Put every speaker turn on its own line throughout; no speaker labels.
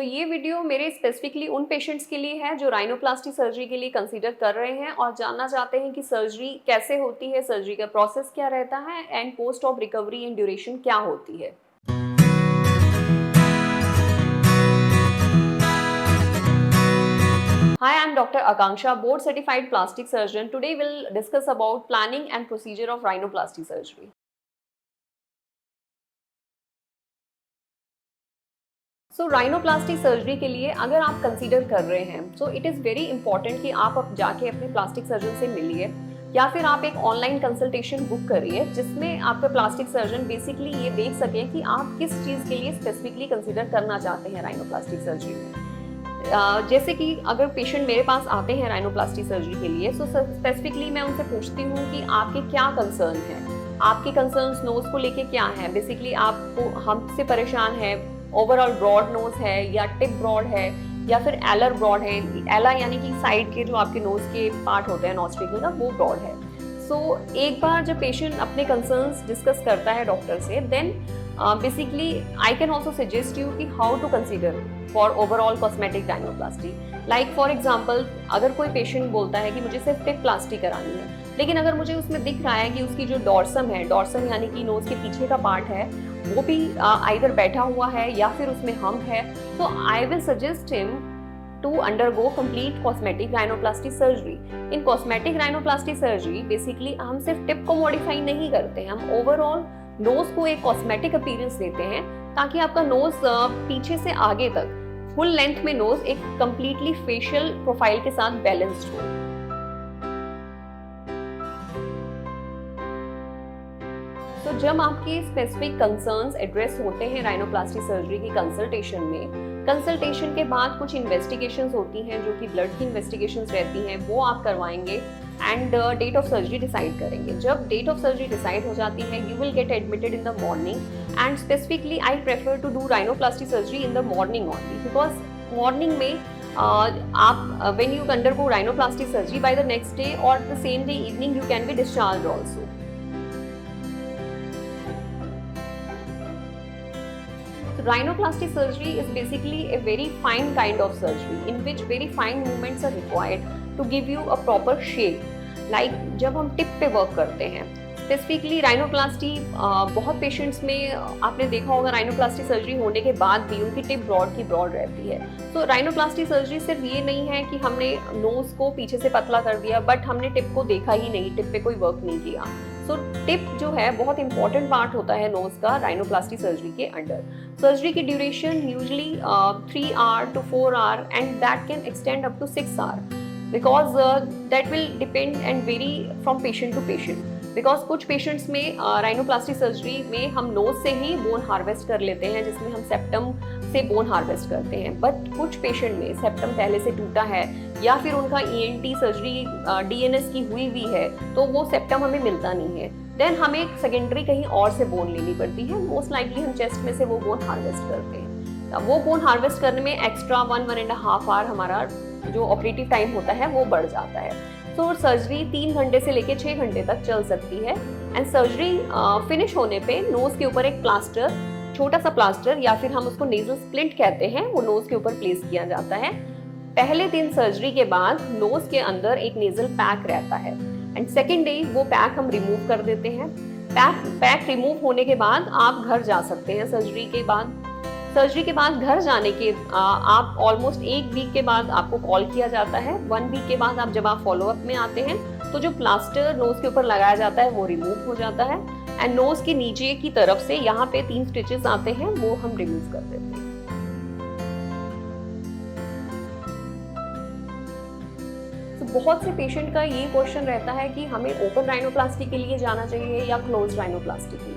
ये वीडियो मेरे स्पेसिफिकली उन पेशेंट्स के लिए है जो राइनोप्लास्टी सर्जरी के लिए कंसीडर कर रहे हैं और जानना चाहते हैं कि सर्जरी कैसे होती है, सर्जरी का प्रोसेस क्या रहता है and post of recovery and duration क्या होती है। Hi, I'm Dr. Akanksha, board certified plastic surgeon. Today we'll discuss about planning and procedure of rhinoplasty surgery. Rhinoplasty surgery के लिए अगर आप कंसीडर कर रहे हैं इट इज़ वेरी इंपॉर्टेंट कि आप अब जाके अपने प्लास्टिक सर्जन से मिलिए या फिर आप एक ऑनलाइन कंसल्टेशन बुक करिए जिसमें आपका प्लास्टिक सर्जन बेसिकली ये देख सके कि आप किस चीज़ के लिए स्पेसिफिकली कंसीडर करना चाहते हैं राइनोप्लास्टिक सर्जरी में। जैसे कि अगर पेशेंट मेरे पास आते हैं राइनोप्लास्टी सर्जरी के लिए स्पेसिफिकली मैं उनसे पूछती हूँ कि आपके क्या कंसर्न है, आपके कंसर्न्स नोज को लेके क्या है। बेसिकली आपको हमसे परेशान है, ओवरऑल ब्रॉड नोज है या टिप ब्रॉड है या फिर एलर ब्रॉड है। एला यानी कि साइड के जो आपके नोज के पार्ट होते हैं नॉस्ट्रिल का, वो ब्रॉड है। एक बार जब पेशेंट अपने कंसर्न्स डिस्कस करता है डॉक्टर से, then basically I can also suggest you कि how to consider for overall cosmetic rhinoplasty. Like for example, अगर कोई पेशेंट बोलता है कि मुझे सिर्फ टिप प्लास्टी करानी है, लेकिन अगर मुझे उसमें दिख रहा है कि उसकी जो डॉर्सम है, डॉर्सम यानी कि नोज के पीछे का पार्ट है, वो भी आइदर बैठा हुआ है या फिर उसमें हम्प है, तो I will suggest him to undergo complete cosmetic rhinoplasty surgery. In cosmetic rhinoplasty surgery basically हम सिर्फ टिप को मॉडिफाई नहीं करते हैं, हम ओवरऑल नोज को एक कॉस्मेटिक अपीयरेंस देते हैं ताकि आपका नोज पीछे से आगे तक फुल लेंथ में नोज एक कंप्लीटली फेशियल प्रोफाइल के साथ बैलेंस्ड हो। जब आपके स्पेसिफिक कंसर्न्स एड्रेस होते हैं राइनोप्लास्टी सर्जरी की कंसल्टेशन के बाद कुछ इन्वेस्टिगेशंस होती हैं जो कि ब्लड की इन्वेस्टिगेशंस रहती हैं, वो आप करवाएंगे and date of surgery decide करेंगे। जब डेट ऑफ सर्जरी डिसाइड हो जाती है, you will get admitted in the morning and specifically I prefer to do rhinoplasty surgery in the morning only, because morning में आप when you undergo rhinoplasty surgery by the next day और the same day evening you can be discharge also. Rhinoplasty surgery is basically a very fine kind of surgery in which very fine movements are required to give you a proper shape. Like जब हम tip पे work करते हैं, specifically rhinoplasty बहुत patients में आपने देखा होगा, राइनोप्लास्टी सर्जरी होने के बाद भी उनकी टिप ब्रॉड की ब्रॉड रहती है। राइनोप्लास्टी सर्जरी सिर्फ ये नहीं है कि हमने नोज को पीछे से पतला कर दिया बट हमने टिप को देखा ही नहीं, टिप पे कोई वर्क नहीं किया। टिप जो है बहुत इंपॉर्टेंट पार्ट होता है नोज का राइनोप्लास्टी सर्जरी के अंडर। सर्जरी की duration usually 3 hour to 4 hour and that can extend up to 6 hour because that will depend and vary from patient to patient. Because कुछ patients में rhinoplasty surgery में हम knows से ही bone harvest कर लेते हैं, जिसमें हम सेप्टम से बोन हार्वेस्ट करते हैं। बट कुछ पेशेंट में सेप्टम पहले से टूटा है या फिर उनका ENT सर्जरी DNS की हुई है, तो वो सेप्टम हमें मिलता नहीं है। देन हमें सेकेंडरी कहीं और से बोन लेनी पड़ती है, मोस्ट लाइकली हम चेस्ट में से वो बोन हार्वेस्ट करते हैं। अब वो बोन हार्वेस्ट करने में एक्स्ट्रा 1-1.5 hour हमारा जो ऑपरेटिव टाइम होता है वो बढ़ जाता है। सर्जरी 3 घंटे से लेकर 6 घंटे तक चल सकती है एंड सर्जरी फिनिश होने पे नोज के ऊपर एक प्लास्टर, छोटा सा प्लास्टर या फिर हम उसको नेजल स्प्लिंट कहते हैं, वो नोज के ऊपर प्लेस किया जाता है। पहले दिन सर्जरी के बाद नोज के अंदर एक नेजल पैक रहता है एंड सेकेंड डे वो पैक हम रिमूव कर देते हैं। पैक रिमूव होने के बाद आप घर जा सकते हैं। सर्जरी के बाद घर जाने के आप ऑलमोस्ट 1 वीक के बाद आपको कॉल किया जाता है। 1 वीक के बाद जब आप फॉलोअप में आते हैं तो जो प्लास्टर नोज के ऊपर लगाया जाता है वो रिमूव हो जाता है एंड नोज के नीचे की तरफ से यहाँ पे 3 स्टिचेस आते हैं, वो हम रिमूव कर देते हैं। बहुत से पेशेंट का ये क्वेश्चन रहता है कि हमें ओपन राइनोप्लास्टी के लिए जाना चाहिए या क्लोज राइनोप्लास्टी के लिए।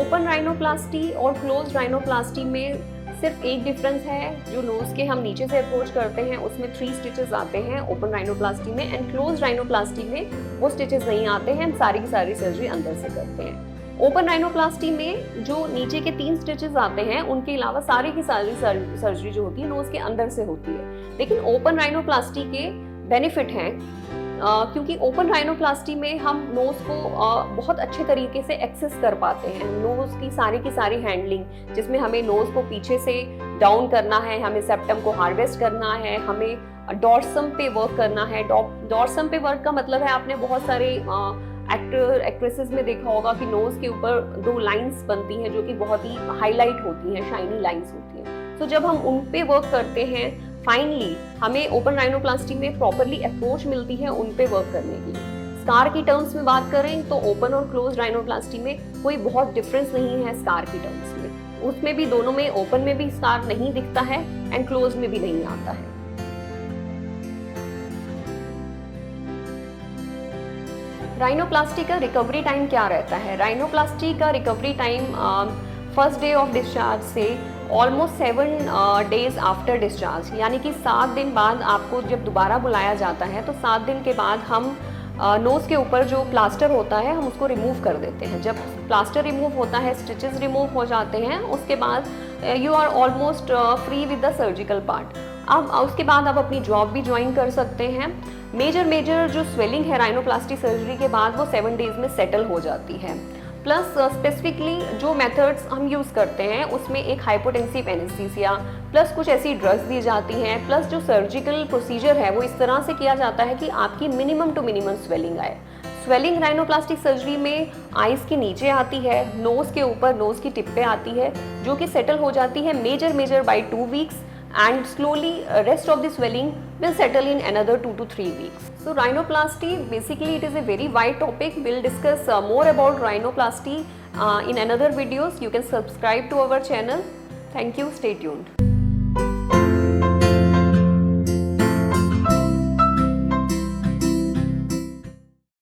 ओपन राइनोप्लास्टी और क्लोज राइनोप्लास्टी में सिर्फ एक डिफरेंस है, जो नोज के हम नीचे से अप्रोच करते हैं उसमें 3 स्टिचेस आते हैं ओपन राइनोप्लास्टी में एंड क्लोज राइनोप्लास्टी में वो स्टिचेस नहीं आते हैं, सारी की सारी सर्जरी अंदर से करते हैं। ओपन राइनोप्लास्टी में जो नीचे के 3 स्टिचेस आते हैं उनके अलावा सारी की सारी सर्जरी जो होती है नोज के अंदर से होती है। लेकिन ओपन राइनोप्लास्टी के बेनिफिट हैं क्योंकि ओपन राइनोप्लास्टी में हम नोज को बहुत अच्छे तरीके से एक्सेस कर पाते हैं। नोज की सारी हैंडलिंग, जिसमें हमें नोज को पीछे से डाउन करना है, हमें सेप्टम को हार्वेस्ट करना है, हमें डॉर्सम पे वर्क करना है। डॉर्सम पे वर्क का मतलब है, आपने बहुत सारे एक्टर एक्ट्रेसेस में देखा होगा कि नोज के ऊपर 2 लाइंस बनती हैं जो कि बहुत ही हाईलाइट होती हैं, शाइनी लाइंस होती हैं। तो जब हम उन पे वर्क करते हैं फाइनली, हमें ओपन राइनोप्लास्टी में प्रॉपरली अप्रोच मिलती है उन पे वर्क करने की। स्कार की टर्म्स में बात करें तो ओपन और क्लोज राइनोप्लास्टी में कोई बहुत डिफरेंस नहीं है स्कार की टर्म्स में। उसमें भी, दोनों में, ओपन में भी स्कार नहीं दिखता है एंड क्लोज में भी नहीं आता है। राइनोप्लास्टी का रिकवरी टाइम क्या रहता है? राइनोप्लास्टी का recovery time first day of discharge से ऑलमोस्ट 7 डेज आफ्टर डिस्चार्ज, यानी कि 7 दिन बाद आपको जब दोबारा बुलाया जाता है तो 7 दिन के बाद हम नोज़ के ऊपर जो प्लास्टर होता है हम उसको रिमूव कर देते हैं। जब प्लास्टर रिमूव होता है, स्टिचेस रिमूव हो जाते हैं, उसके बाद you are almost free with the surgical part. अब उसके बाद आप अपनी जॉब भी ज्वाइन कर सकते हैं। मेजर जो स्वेलिंग है राइनोप्लास्टी सर्जरी के बाद वो 7 डेज में सेटल हो जाती है। प्लस स्पेसिफिकली जो मेथड्स हम यूज़ करते हैं उसमें एक हाइपोटेंसिव एनेस्थीसिया प्लस कुछ ऐसी ड्रग्स दी जाती हैं, प्लस जो सर्जिकल प्रोसीजर है वो इस तरह से किया जाता है कि आपकी मिनिमम टू मिनिमम स्वेलिंग आए। स्वेलिंग राइनोप्लास्टिक सर्जरी में आइज़ के नीचे आती है, नोज़ के ऊपर, नोज़ की टिप पे आती है, जो कि सेटल हो जाती है measure by 2 weeks, and slowly rest of the swelling will settle in another 2 to 3 weeks. So rhinoplasty, basically it is a very wide topic. We'll discuss more about rhinoplasty in another videos. You can subscribe to our channel. Thank you. Stay tuned.